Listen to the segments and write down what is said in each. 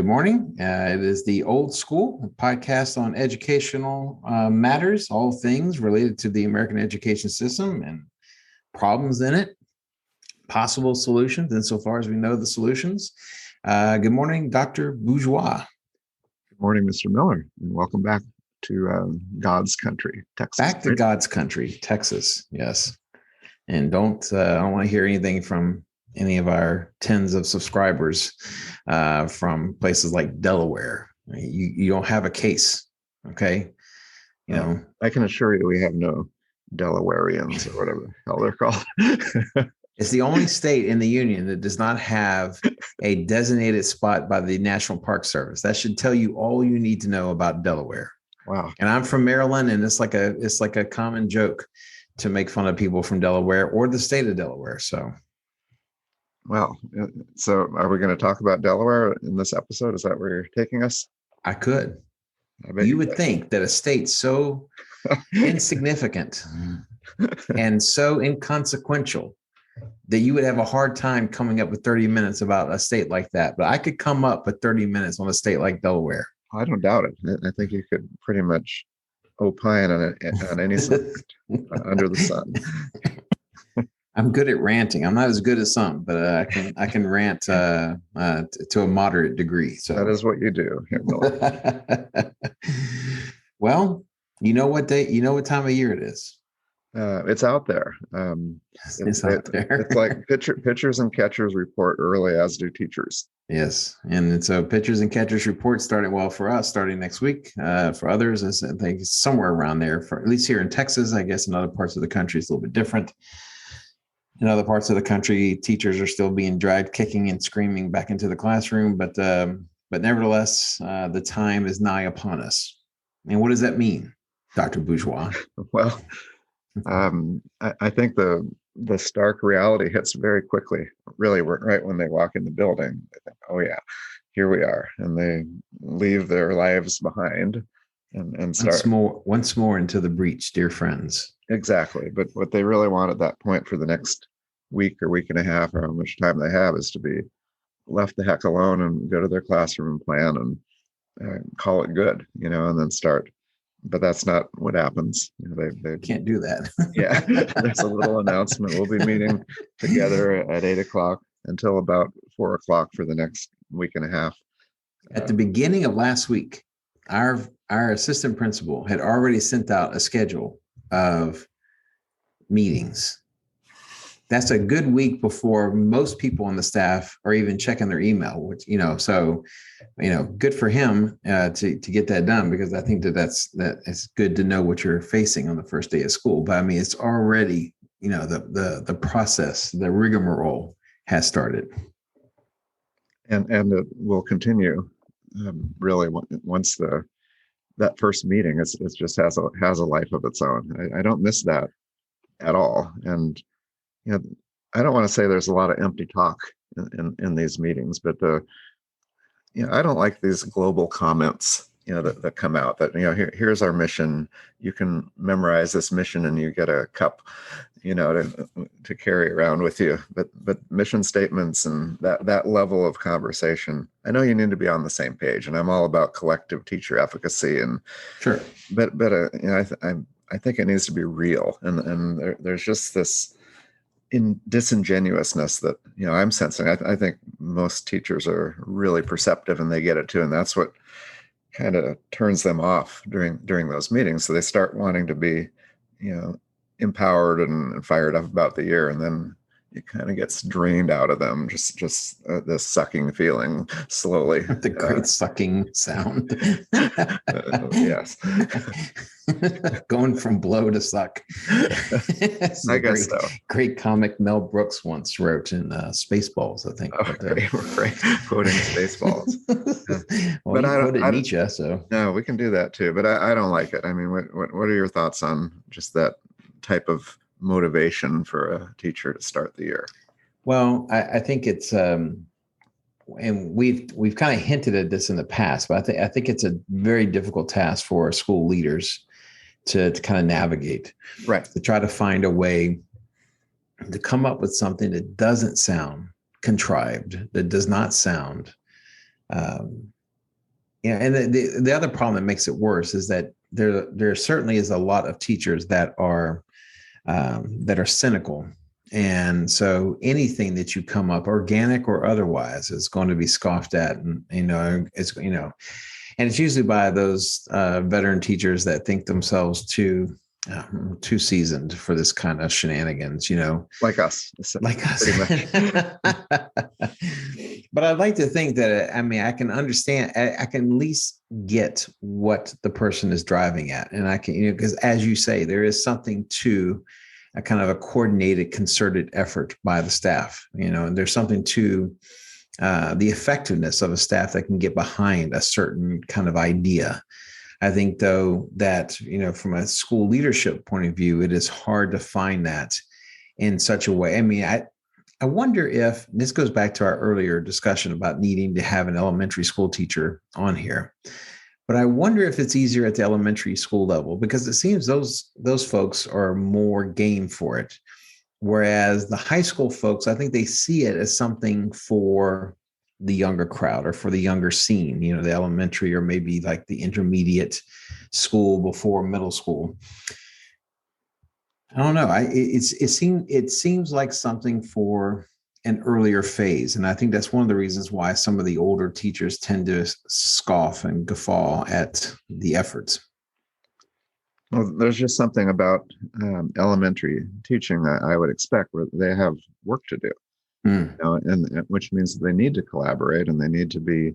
good morning. It is the Old School podcast on educational matters, all things related to the American education system and problems in it, possible solutions, insofar as we know the solutions. Good morning, Dr. Bourgeois. Good morning, Mr. Miller, and welcome back to God's country, Texas. Back to God's country, Texas, yes. And I don't want to hear anything from any of our tens of subscribers from places like Delaware. You don't have a case, okay? You know, I can assure you we have no Delawareans or whatever the hell they're called. It's the only state in the union that does not have a designated spot by the National Park Service. That should tell you all you need to know about Delaware. Wow. And I'm from Maryland, and it's like a common joke to make fun of people from Delaware or the state of Delaware. So. Well, so are we going to talk about Delaware in this episode? Is that where you're taking us? I could. You would think that a state so insignificant and so inconsequential that you would have a hard time coming up with 30 minutes about a state like that. But I could come up with 30 minutes on a state like Delaware. I don't doubt it. I think you could pretty much opine on any subject under the sun. I'm good at ranting. I'm not as good as some, but I can rant to a moderate degree. So that is what you do. Well, you know what time of year it is. It's out there. It's out there. It's like pitchers and catchers report early, as do teachers. Yes, and so pitchers and catchers report for us starting next week. For others, I think it's somewhere around there. For at least here in Texas, I guess in other parts of the country, it's a little bit different. In other parts of the country, teachers are still being dragged kicking and screaming back into the classroom, but nevertheless, the time is nigh upon us. And what does that mean, Dr. Bourgeois? Well, I think the stark reality hits very quickly, really, right when they walk in the building. They think, oh yeah, here we are. And they leave their lives behind and start once more into the breach, dear friends. Exactly. But what they really want at that point for the next week or week and a half, or how much time they have, is to be left the heck alone and go to their classroom and plan and call it good, and then start. But that's not what happens. They can't do that. Yeah. There's a little announcement. We'll be meeting together at 8:00 until about 4:00 for the next week and a half. At the beginning of last week, our assistant principal had already sent out a schedule of meetings. That's a good week before most people on the staff are even checking their email, which, so, good for him to get that done, because I think that it's good to know what you're facing on the first day of school. But I mean, it's already, the process, the rigmarole has started. And it will continue really once that first meeting. It just has a life of its own. I don't miss that at all. And I don't want to say there's a lot of empty talk in these meetings, but I don't like these global comments that come out that here's our mission. You can memorize this mission and you get a cup to carry around with you. But mission statements and that level of conversation, I know you need to be on the same page, and I'm all about collective teacher efficacy. And sure, but I think it needs to be real, and there's just this disingenuousness that I'm sensing. I think most teachers are really perceptive, and they get it too, and that's what kind of turns them off during those meetings. So they start wanting to be empowered and fired up about the year, and then it kind of gets drained out of them, just this sucking feeling slowly. The great sucking sound. Yes. Going from blow to suck. I guess so. Great comic Mel Brooks once wrote in Spaceballs, I think. Oh, right. Quoting Spaceballs. Well, but I quoted Nietzsche, so. No, we can do that too, but I don't like it. I mean, what are your thoughts on just that type of motivation for a teacher to start the year? Well, I think it's and we've kind of hinted at this in the past, but I think it's a very difficult task for school leaders to kind of navigate, right? To try to find a way to come up with something that doesn't sound contrived, that does not sound Um, yeah, and the other problem that makes it worse is that there certainly is a lot of teachers that are cynical. And so anything that you come up, organic or otherwise, is going to be scoffed at. And, and it's usually by those veteran teachers that think themselves too seasoned for this kind of shenanigans, like us, like us. pretty much. But I'd like to think that, I can understand, I can at least get what the person is driving at. And I can, because as you say, there is something to a kind of a coordinated, concerted effort by the staff, and there's something to the effectiveness of a staff that can get behind a certain kind of idea. I think, though, that, from a school leadership point of view, it is hard to find that in such a way. I wonder if this goes back to our earlier discussion about needing to have an elementary school teacher on here. But I wonder if it's easier at the elementary school level, because it seems those folks are more game for it. Whereas the high school folks, I think they see it as something for the younger crowd or for the younger scene, the elementary or maybe like the intermediate school before middle school. I don't know. It seems like something for an earlier phase. And I think that's one of the reasons why some of the older teachers tend to scoff and guffaw at the efforts. Well, there's just something about elementary teaching that I would expect where they have work to do, and which means that they need to collaborate and they need to be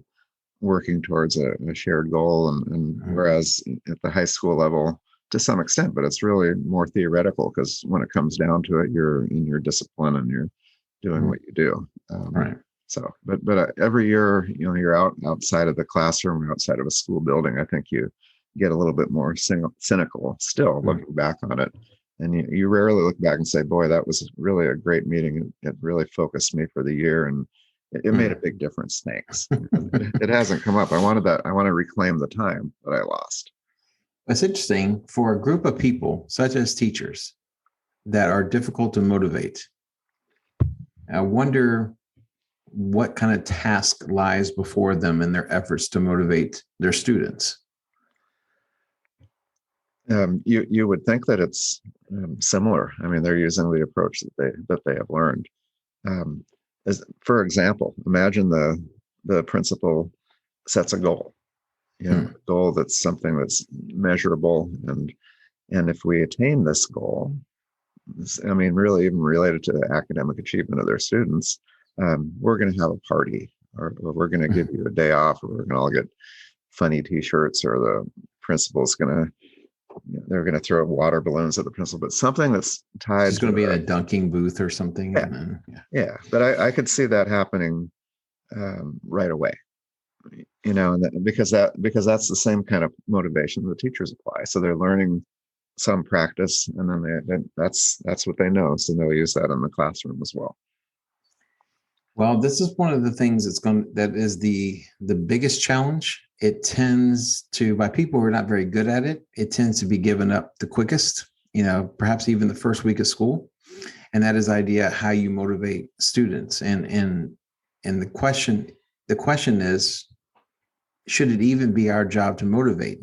working towards a shared goal. And whereas at the high school level, to some extent, but it's really more theoretical, because when it comes down to it, you're in your discipline and you're doing what you do. Right. So, but every year, you're outside of the classroom or outside of a school building, I think you get a little bit more cynical still looking back on it. And you rarely look back and say, boy, that was really a great meeting. It really focused me for the year. And it made a big difference. Thanks. It hasn't come up. I want to reclaim the time that I lost. It's interesting for a group of people, such as teachers, that are difficult to motivate. I wonder what kind of task lies before them in their efforts to motivate their students. You would think that it's similar. They're using the approach that they have learned. For example, imagine the principal sets a goal. A goal that's something that's measurable, and if we attain this goal, really even related to the academic achievement of their students, we're going to have a party, or we're going to give you a day off, or we're going to all get funny T-shirts, or the principal's they're going to throw water balloons at the principal, but something that's tied. It's going to be in a dunking booth or something. Yeah. But I could see that happening right away. And because that's the same kind of motivation the teachers apply. So they're learning some practice, and then that's what they know. So they'll use that in the classroom as well. Well, this is one of the things that is the biggest challenge. It tends to, by people who are not very good at it, it tends to be given up the quickest, perhaps even the first week of school. And that is the idea how you motivate students. And the question is, should it even be our job to motivate?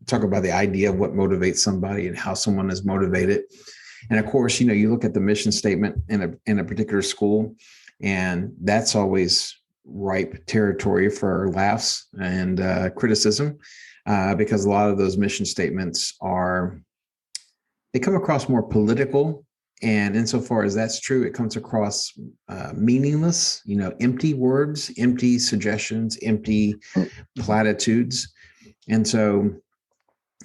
Talk about the idea of what motivates somebody and how someone is motivated. And of course, you look at the mission statement in a particular school, and that's always ripe territory for laughs and criticism, because a lot of those mission statements they come across more political. And insofar as that's true, it comes across meaningless, empty words, empty suggestions, empty platitudes. And so,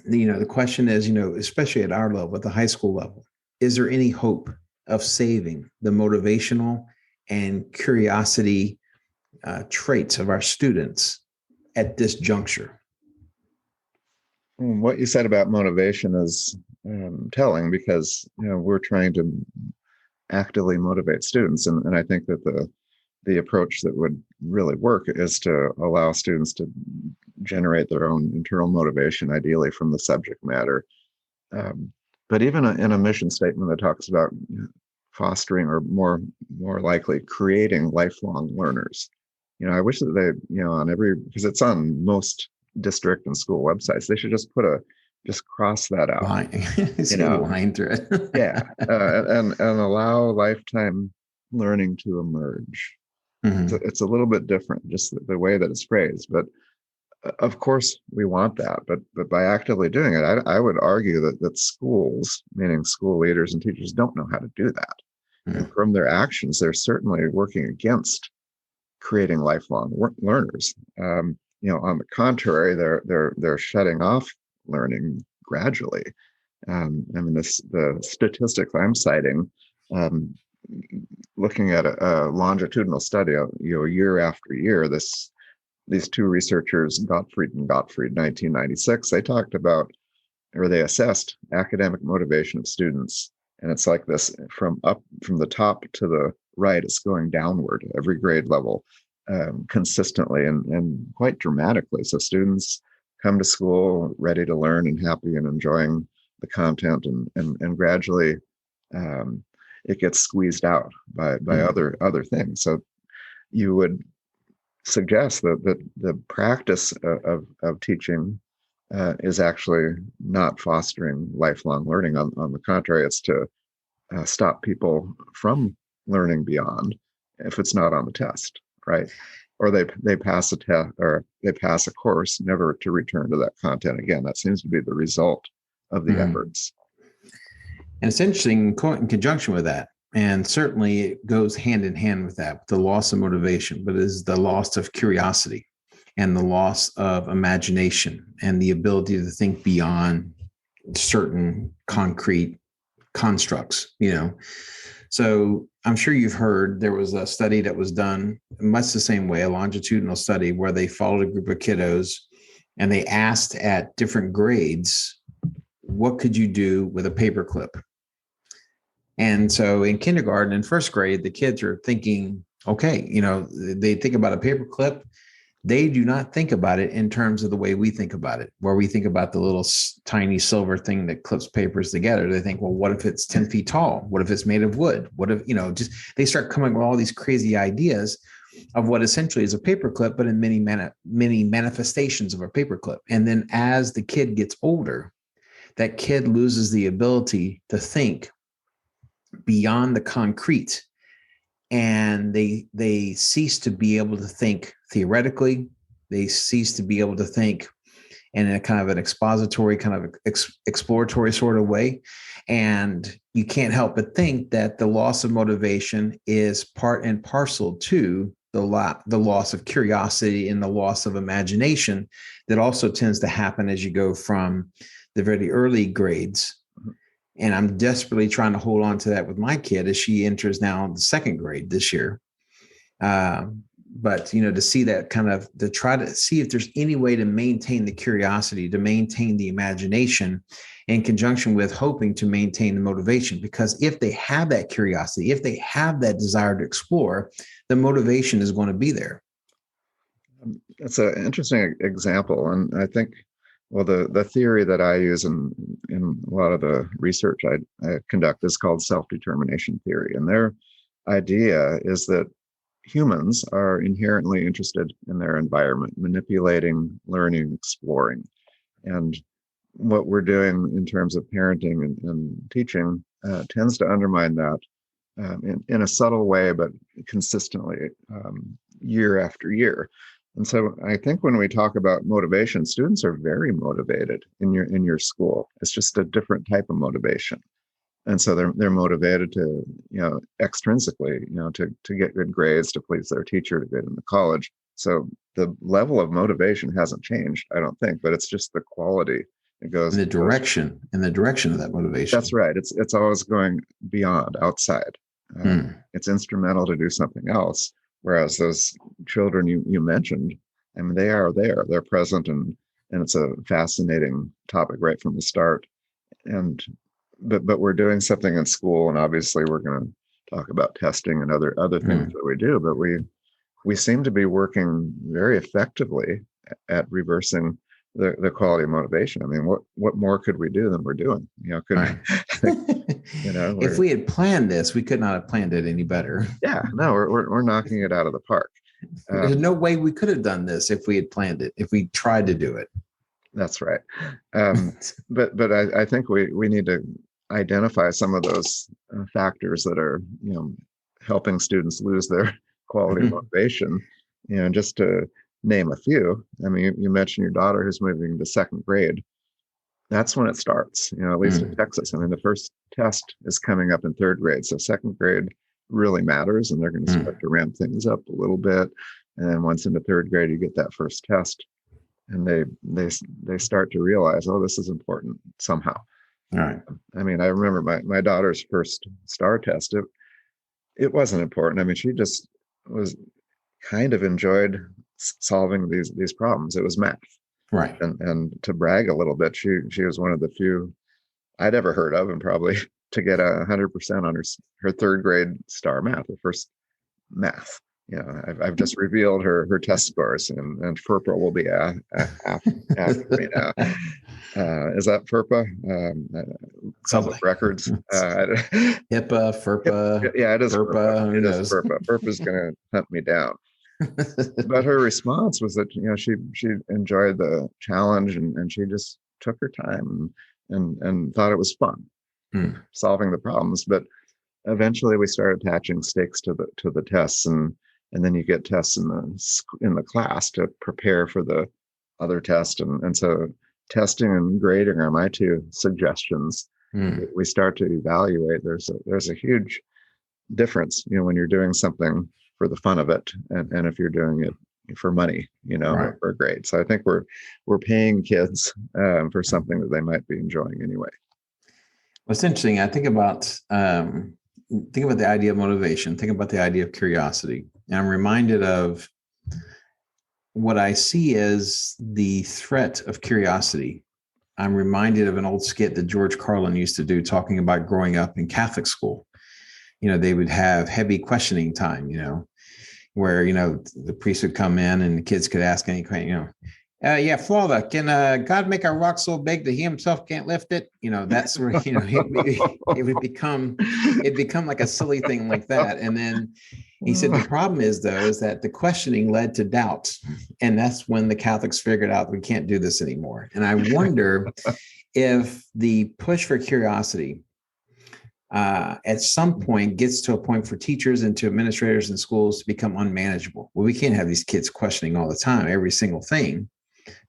the question is, especially at our level, at the high school level, is there any hope of saving the motivational and curiosity traits of our students at this juncture? What you said about motivation is telling, because we're trying to actively motivate students, and I think that the approach that would really work is to allow students to generate their own internal motivation, ideally from the subject matter. But even in a mission statement that talks about fostering, or more likely creating lifelong learners, I wish that they, on because it's on most district and school websites, they should just cross that out. Line, see a line through it. Yeah, and allow lifetime learning to emerge. Mm-hmm. It's a little bit different, just the way that it's phrased, but of course we want that. But by actively doing it, I would argue that schools, meaning school leaders and teachers, don't know how to do that. Mm-hmm. And from their actions, they're certainly working against creating lifelong learners. On the contrary, they're shutting off learning gradually. I mean, the statistics I'm citing, looking at a longitudinal study, year after year, these two researchers, Gottfried, 1996, they talked about, or they assessed academic motivation of students. And it's like this from the top to the right, it's going downward every grade level, consistently and quite dramatically. So students come to school ready to learn and happy and enjoying the content, and gradually it gets squeezed out by mm-hmm. other things. So you would suggest that the practice of teaching is actually not fostering lifelong learning. On the contrary, it's to stop people from learning beyond if it's not on the test, right? Or they pass a test, or they pass a course, never to return to that content again. That seems to be the result of the mm-hmm. efforts. And it's interesting in conjunction with that, and certainly it goes hand in hand with that, the loss of motivation, but it is the loss of curiosity and the loss of imagination and the ability to think beyond certain concrete constructs, So I'm sure you've heard there was a study that was done much the same way, a longitudinal study where they followed a group of kiddos and they asked at different grades, what could you do with a paperclip? And so in kindergarten and first grade, the kids are thinking, okay, they think about a paperclip. They do not think about it in terms of the way we think about it, where we think about the little tiny silver thing that clips papers together. They think, well, what if it's 10 feet tall? What if it's made of wood? What if, just they start coming with all these crazy ideas of what essentially is a paperclip, but in many manifestations of a paperclip. And then as the kid gets older, that kid loses the ability to think beyond the concrete. And they cease to be able to think theoretically. They cease to be able to think in a kind of an expository, kind of exploratory sort of way. And you can't help but think that the loss of motivation is part and parcel to the loss of curiosity and the loss of imagination that also tends to happen as you go from the very early grades. And I'm desperately trying to hold on to that with my kid as she enters now the second grade this year. But, to see that to try to see if there's any way to maintain the curiosity, to maintain the imagination in conjunction with hoping to maintain the motivation. Because if they have that curiosity, if they have that desire to explore, the motivation is going to be there. That's an interesting example. And I think, well, the theory that I use in a lot of the research I conduct is called self-determination theory. And their idea is that humans are inherently interested in their environment, manipulating, learning, exploring. And what we're doing in terms of parenting and teaching tends to undermine that in a subtle way, but consistently year after year. And so I think when we talk about motivation, students are very motivated in your school. It's just a different type of motivation. And so they're motivated to, extrinsically, to get good grades, to please their teacher, to get into college. So the level of motivation hasn't changed, I don't think, but it's just the quality. It goes in the direction of that motivation. That's right. It's always going beyond, outside. It's instrumental to do something else. Whereas those children you mentioned, I mean, they're present, and it's a fascinating topic right from the start. But we're doing something in school, and obviously we're going to talk about testing and other things that we do. But we seem to be working very effectively at reversing the quality of motivation. I mean, what more could we do than we're doing? If we had planned this, we could not have planned it any better. Yeah, no, we're knocking it out of the park. There's no way we could have done this if we had planned it, if we tried to do it. That's right. But I think we need to identify some of those factors that are, helping students lose their quality motivation. Just to name a few. I mean, you mentioned your daughter who's moving to second grade. That's when it starts, at least in Texas. I mean, the first test is coming up in third grade. So second grade really matters, and they're going to start to ramp things up a little bit. And then once into third grade, you get that first test, and they start to realize, oh, this is important somehow. All right. I mean, I remember my daughter's first STAR test. It wasn't important. I mean, she just was kind of enjoyed solving these problems. It was math. Right. And to brag a little bit, she was one of the few I'd ever heard of, and probably to get 100% on her third grade STAR math, her first math. I've just revealed her test scores, and FERPA will be after me now. Is that FERPA? Public records. HIPAA, FERPA. Yeah, it is FERPA. It is FERPA. FERPA's going to hunt me down. But her response was that she enjoyed the challenge, and she just took her time and thought it was fun solving the problems. But eventually we started attaching stakes to the tests, and then you get tests in the class to prepare for the other test, and so testing and grading are my two suggestions. We start to evaluate. There's a huge difference, when you're doing something for the fun of it, and if you're doing it for money, right, for a grade. So I think we're paying kids for something that they might be enjoying anyway. Well, it's interesting. I think about the idea of motivation. Think about the idea of curiosity. And I'm reminded of what I see as the threat of curiosity. I'm reminded of an old skit that George Carlin used to do, talking about growing up in Catholic school. They would have heavy questioning time, where, the priest would come in and the kids could ask any question, yeah, Father, can God make a rock so big that he himself can't lift it? That's where, it'd become like a silly thing like that. And then he said, the problem is that the questioning led to doubt. And that's when the Catholics figured out we can't do this anymore. And I wonder if the push for curiosity at some point gets to a point for teachers and to administrators in schools to become unmanageable. Well, we can't have these kids questioning all the time, every single thing,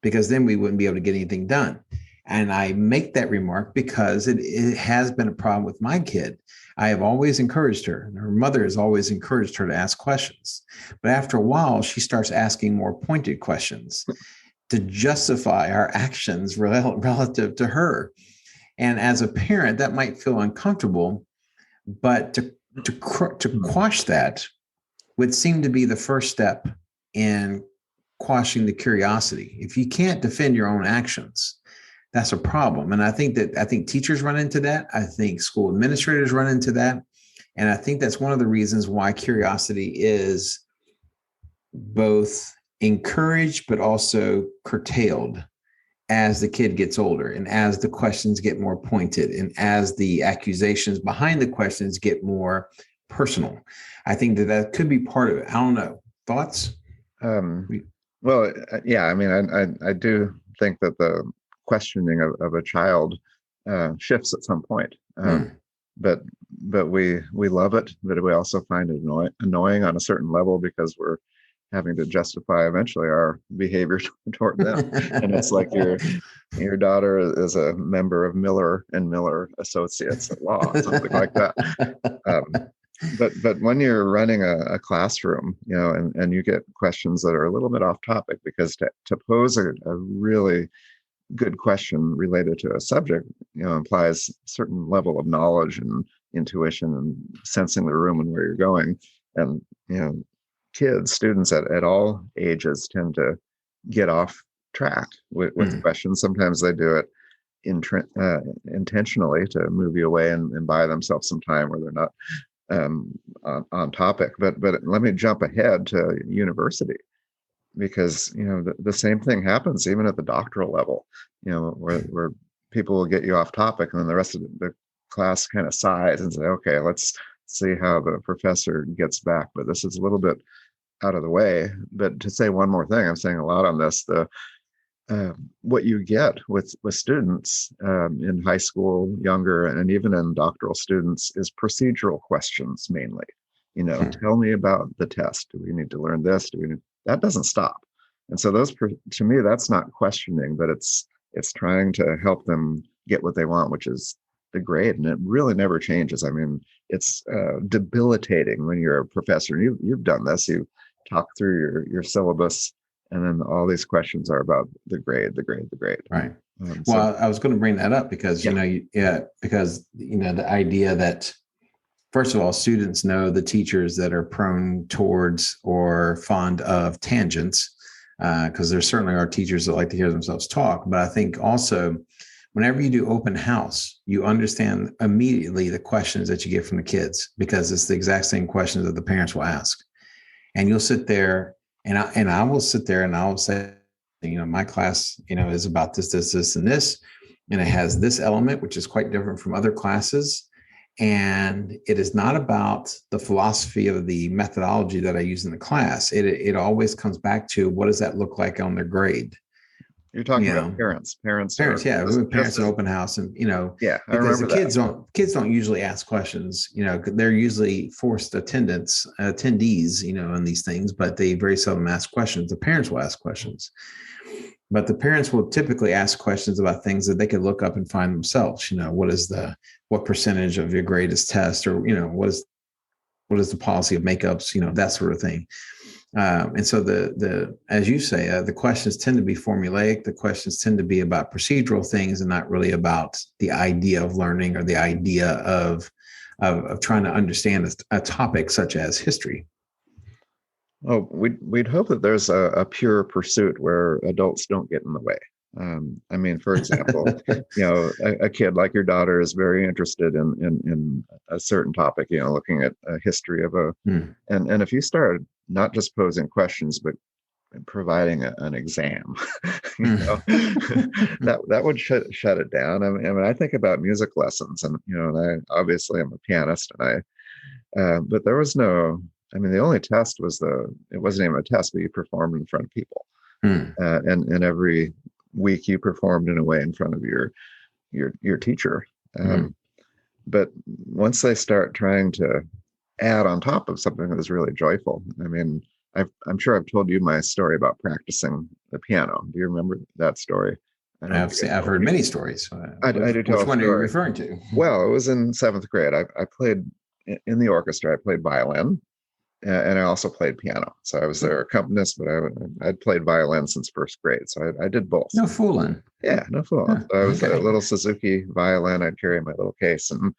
because then we wouldn't be able to get anything done. And I make that remark because it has been a problem with my kid. I have always encouraged her, and her mother has always encouraged her to ask questions. But after a while, she starts asking more pointed questions to justify our actions relative to her. And as a parent, that might feel uncomfortable, but to quash that would seem to be the first step in quashing the curiosity. If you can't defend your own actions, that's a problem. And I think teachers run into that. I think school administrators run into that. And I think that's one of the reasons why curiosity is both encouraged, but also curtailed as the kid gets older, and as the questions get more pointed, and as the accusations behind the questions get more personal. I think that could be part of it. I don't know. Thoughts? Well, yeah, I mean, I do think that the questioning of a child shifts at some point. But we love it, but we also find it annoying on a certain level, because we're having to justify eventually our behavior toward them. And it's like your daughter is a member of Miller and Miller Associates at Law, something like that. But when you're running a classroom, and you get questions that are a little bit off topic, because to pose a really good question related to a subject, implies a certain level of knowledge and intuition and sensing the room and where you're going. And, students at all ages tend to get off track with questions. Sometimes they do it intentionally to move you away and buy themselves some time where they're not on topic. But let me jump ahead to university, because the same thing happens even at the doctoral level, where people will get you off topic, and then the rest of the class kind of sighs and say, okay, let's see how the professor gets back. But this is a little bit out of the way. But to say one more thing, I'm saying a lot on this. What you get with students in high school, younger, and even in doctoral students is procedural questions mainly. Tell me about the test. Do we need to learn this? That doesn't stop. And so to me, that's not questioning, but it's trying to help them get what they want, which is the grade. And it really never changes. I mean, it's debilitating when you're a professor. You've done this. You talk through your syllabus, and then all these questions are about the grade. Right. Well, I was going to bring that up because, because the idea that, first of all, students know the teachers that are prone towards or fond of tangents, because there certainly are teachers that like to hear themselves talk. But I think also, whenever you do open house, you understand immediately the questions that you get from the kids, because it's the exact same questions that the parents will ask. And you'll sit there, and I will sit there and I'll say, my class, is about this, and this, and it has this element, which is quite different from other classes. And it is not about the philosophy of the methodology that I use in the class. It always comes back to, what does that look like on their grade? You're talking about parents, yeah, parents in open house, and because the kids don't usually ask questions. They're usually forced attendees, in these things, but they very seldom ask questions. The parents will ask questions, but the parents will typically ask questions about things that they could look up and find themselves. What percentage of your grade is test, or what is the policy of makeups, that sort of thing. And so as you say, the questions tend to be formulaic. The questions tend to be about procedural things and not really about the idea of learning or the idea of trying to understand a topic such as history. Oh, we'd hope that there's a pure pursuit where adults don't get in the way. I mean, for example, a kid like your daughter is very interested in a certain topic, looking at a history of and if you start not just posing questions, but providing an exam, that would shut it down. I mean, I think about music lessons, and and I obviously I'm a pianist, and but there was no. I mean, the only test was it wasn't even a test, but you performed in front of people, and every week you performed in a way in front of your teacher. But once they start trying to add on top of something that is really joyful, I mean, I'm sure I've told you my story about practicing the piano. Do you remember that story? I've heard many stories. I do tell which one are you referring to? Well, it was in 7th grade. I played in the orchestra. I played violin, and I also played piano. So I was their accompanist, but I'd played violin since 1st grade. So I did both. No fooling. Yeah, no fooling. So I was a little Suzuki violin. I'd carry my little case, and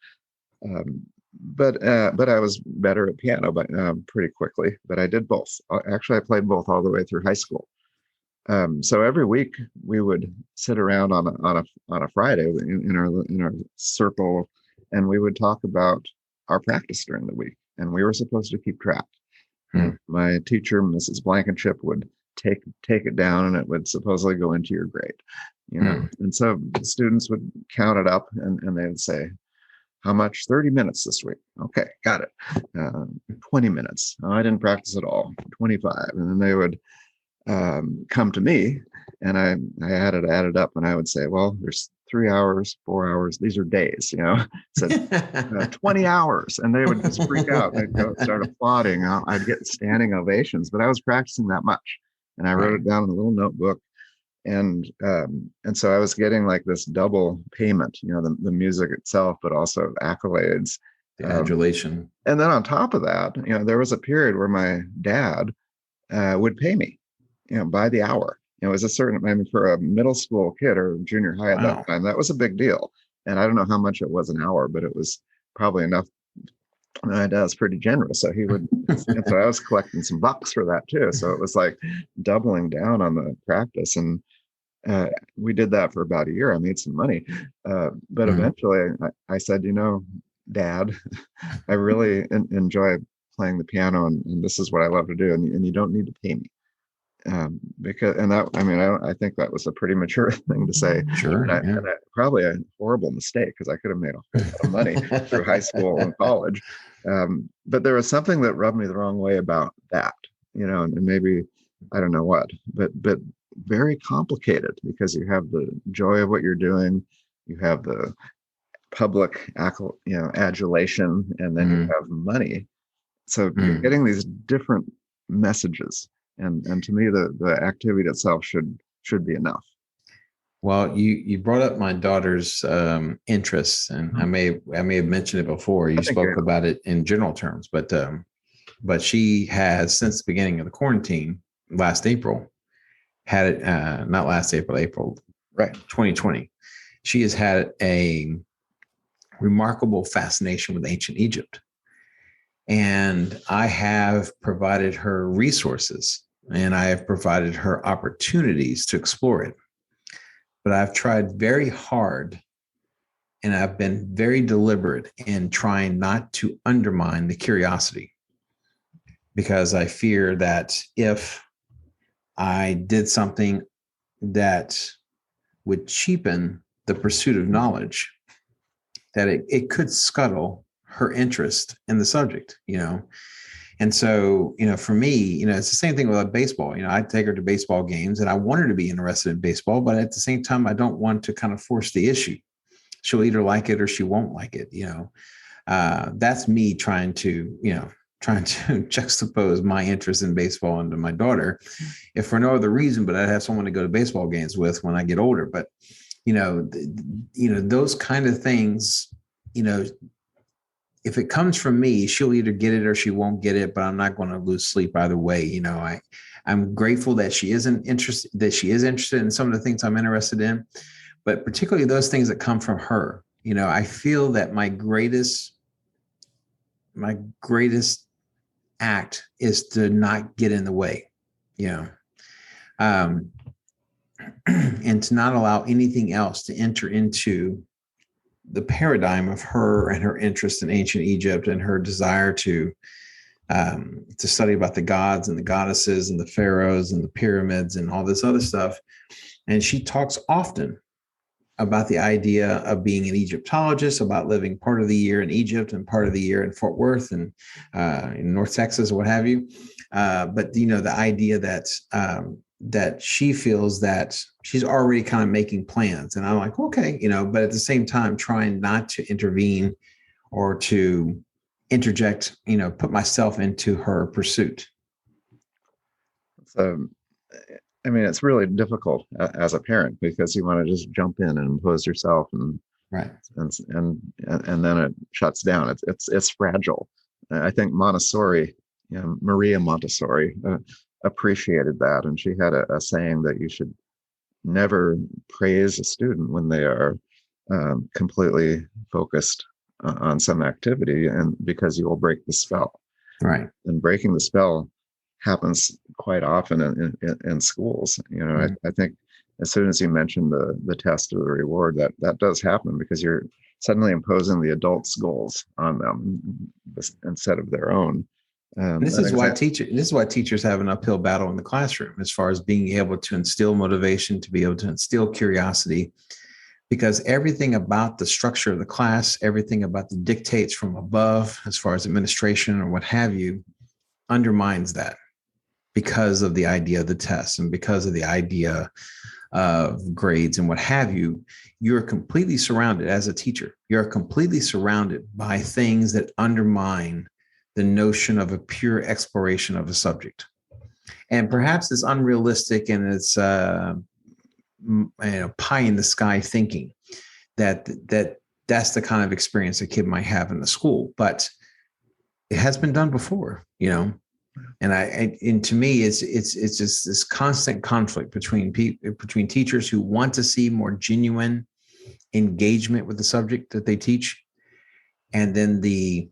but I was better at piano, but pretty quickly. But I did both. Actually, I played both all the way through high school. So every week we would sit around on a Friday in our circle, and we would talk about our practice during the week, and we were supposed to keep track. My teacher, Mrs. Blankenship, would take it down, and it would supposedly go into your grade. And so the students would count it up, and they would say, how much? 30 minutes this week. Okay, got it. 20 minutes. Oh, I didn't practice at all. 25. And then they would come to me, and I had it added up, and I would say, well, there's 3 hours, 4 hours. These are days, said 20 hours. And they would just freak out. They'd start applauding. I'd get standing ovations, but I was practicing that much. And I wrote it down in a little notebook. And so I was getting like this double payment, the music itself, but also accolades. The adulation. And then on top of that, there was a period where my dad would pay me, by the hour. It was a certain, I mean, for a middle school kid or junior high at that time, that was a big deal. And I don't know how much it was an hour, but it was probably enough. My dad was pretty generous. So he would, and so I was collecting some bucks for that too. So it was like doubling down on the practice. And we did that for about a year. I made some money. But eventually I said, Dad, I really enjoy playing the piano, and this is what I love to do. And you don't need to pay me. Because, and that, I mean, I think that was a pretty mature thing to say. Sure. And probably a horrible mistake, because I could have made a lot of money through high school and college. But there was something that rubbed me the wrong way about that. and maybe I don't know what, but very complicated because you have the joy of what you're doing, you have the public adulation, and then you Mhm. have money. So you're Mm. getting these different messages, and to me, the activity itself should be enough. Well, you brought up my daughter's interests, and I may have mentioned it before. I You think spoke about it in general terms, but she has, since the beginning of the quarantine last April, had it, not last April, April right. 2020. She has had a remarkable fascination with ancient Egypt. And I have provided her resources and I have provided her opportunities to explore it. But I've tried very hard and I've been very deliberate in trying not to undermine the curiosity, because I fear that if I did something that would cheapen the pursuit of knowledge, that it could scuttle her interest in the subject, And so, for me, it's the same thing with baseball. I take her to baseball games and I want her to be interested in baseball, but at the same time, I don't want to kind of force the issue. She'll either like it or she won't like it. That's me trying to juxtapose my interest in baseball into my daughter, if for no other reason, but I have someone to go to baseball games with when I get older. But, those kind of things, if it comes from me, she'll either get it or she won't get it, but I'm not going to lose sleep either way. I'm grateful that she is interested in some of the things I'm interested in, but particularly those things that come from her. I feel that my greatest act is to not get in the way, you know, um, and to not allow anything else to enter into the paradigm of her and her interest in ancient Egypt and her desire to study about the gods and the goddesses and the pharaohs and the pyramids and all this other stuff. And she talks often about the idea of being an Egyptologist, about living part of the year in Egypt and part of the year in Fort Worth and in North Texas or what have you. But the idea that she feels that she's already kind of making plans, and I'm like, okay, but at the same time, trying not to intervene or to interject, put myself into her pursuit. So, I mean, it's really difficult as a parent because you want to just jump in and impose yourself, and Right. and then it shuts down. It's fragile. I think Montessori, Maria Montessori, appreciated that, and she had a saying that you should never praise a student when they are completely focused on some activity, and because you will break the spell. Right. And breaking the spell happens quite often in schools. I think as soon as you mention the test or the reward, that does happen because you're suddenly imposing the adults' goals on them instead of their own. This is why teachers have an uphill battle in the classroom as far as being able to instill motivation, to be able to instill curiosity, because everything about the structure of the class, everything about the dictates from above, as far as administration or what have you, undermines that because of the idea of the test and because of the idea of grades and what have you. You're completely surrounded as a teacher. You're completely surrounded by things that undermine the notion of a pure exploration of a subject. And perhaps it's unrealistic and it's pie in the sky thinking that's the kind of experience a kid might have in the school, but it has been done before, and to me it's just this constant conflict between teachers who want to see more genuine engagement with the subject that they teach, and then the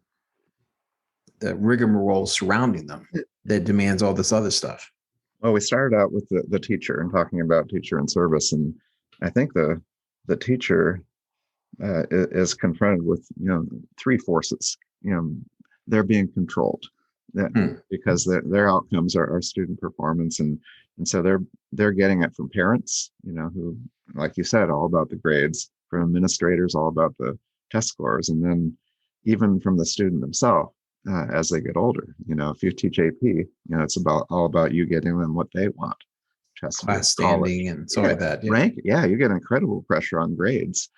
rigmarole surrounding them that demands all this other stuff. Well, we started out with the teacher and talking about teacher and service, and I think the teacher is confronted with three forces. They're being controlled because their outcomes are student performance, and so they're getting it from parents, who, like you said, all about the grades, from administrators, all about the test scores, and then even from the student themselves, as they get older. If you teach AP, it's all about you getting them what they want. Class standing and so like that. Rank, you get incredible pressure on grades.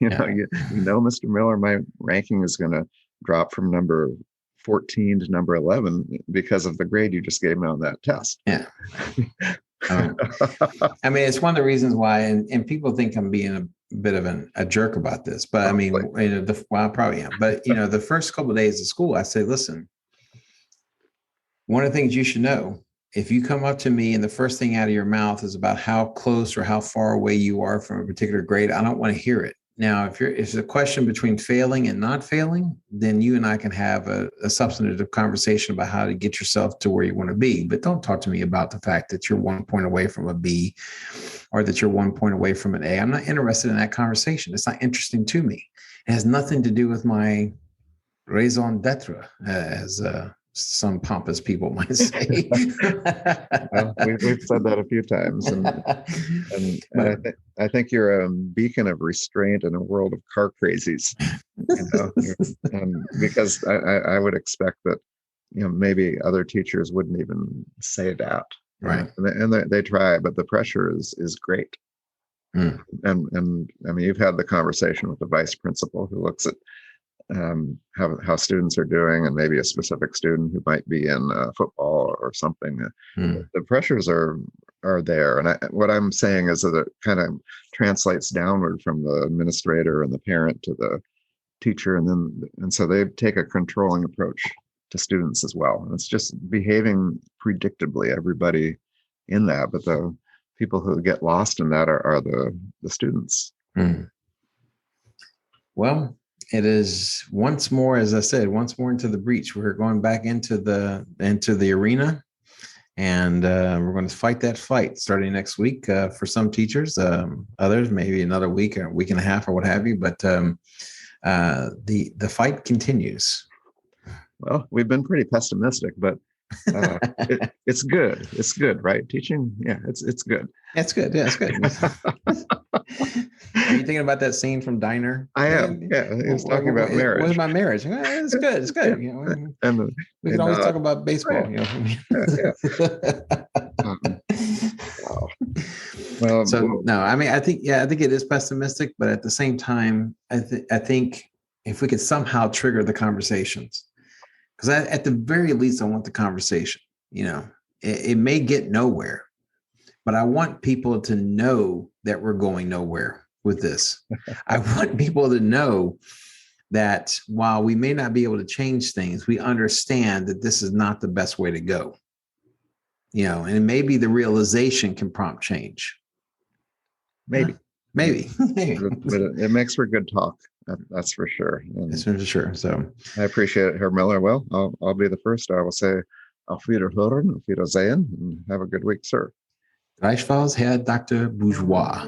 Mr. Miller, my ranking is going to drop from number 14 to number 11 because of the grade you just gave me on that test. Yeah. I mean, it's one of the reasons why, and people think I'm being a bit of a jerk about this, but I mean, I probably am. But the first couple of days of school, I say, listen, one of the things you should know, if you come up to me and the first thing out of your mouth is about how close or how far away you are from a particular grade, I don't want to hear it. Now, if it's a question between failing and not failing, then you and I can have a substantive conversation about how to get yourself to where you want to be. But don't talk to me about the fact that you're 1 point away from a B or that you're 1 point away from an A. I'm not interested in that conversation. It's not interesting to me. It has nothing to do with my raison d'etre, as some pompous people might say. Well, we've said that a few times, and I think you're a beacon of restraint in a world of car crazies. Because I would expect that maybe other teachers wouldn't even say that, right? And they try, but the pressure is great. And I mean, you've had the conversation with the vice principal who looks at how students are doing, and maybe a specific student who might be in football or something. The pressures are there, and what I'm saying is that it kind of translates downward from the administrator and the parent to the teacher, and so they take a controlling approach to students as well. And it's just behaving predictably, everybody in that, but the people who get lost in that are the students. Well, it is once more, as I said, once more into the breach. We're going back into the arena, and we're going to fight that fight starting next week for some teachers. Others, maybe another week or a week and a half or what have you. But the fight continues. Well, we've been pretty pessimistic, but it's good. It's good, right? Teaching, it's good. It's good. Yeah, it's good. Are you thinking about that scene from Diner? I am. Yeah, he's talking about marriage. What about marriage? It's good. It's good. We can always talk about baseball. Wow. Well, no, I mean, I think it is pessimistic, but at the same time, I think if we could somehow trigger the conversations, because at the very least, I want the conversation. It may get nowhere, but I want people to know that we're going nowhere with this. I want people to know that while we may not be able to change things, we understand that this is not the best way to go. And maybe the realization can prompt change. Maybe. But it makes for good talk. That's for sure. That's for sure. So I appreciate it, Herr Miller. Well, I'll be the first. I will say auf Wiederhören, auf Wiedersehen, and have a good week, sir. Gleichfalls, Herr Dr. Bourgeois.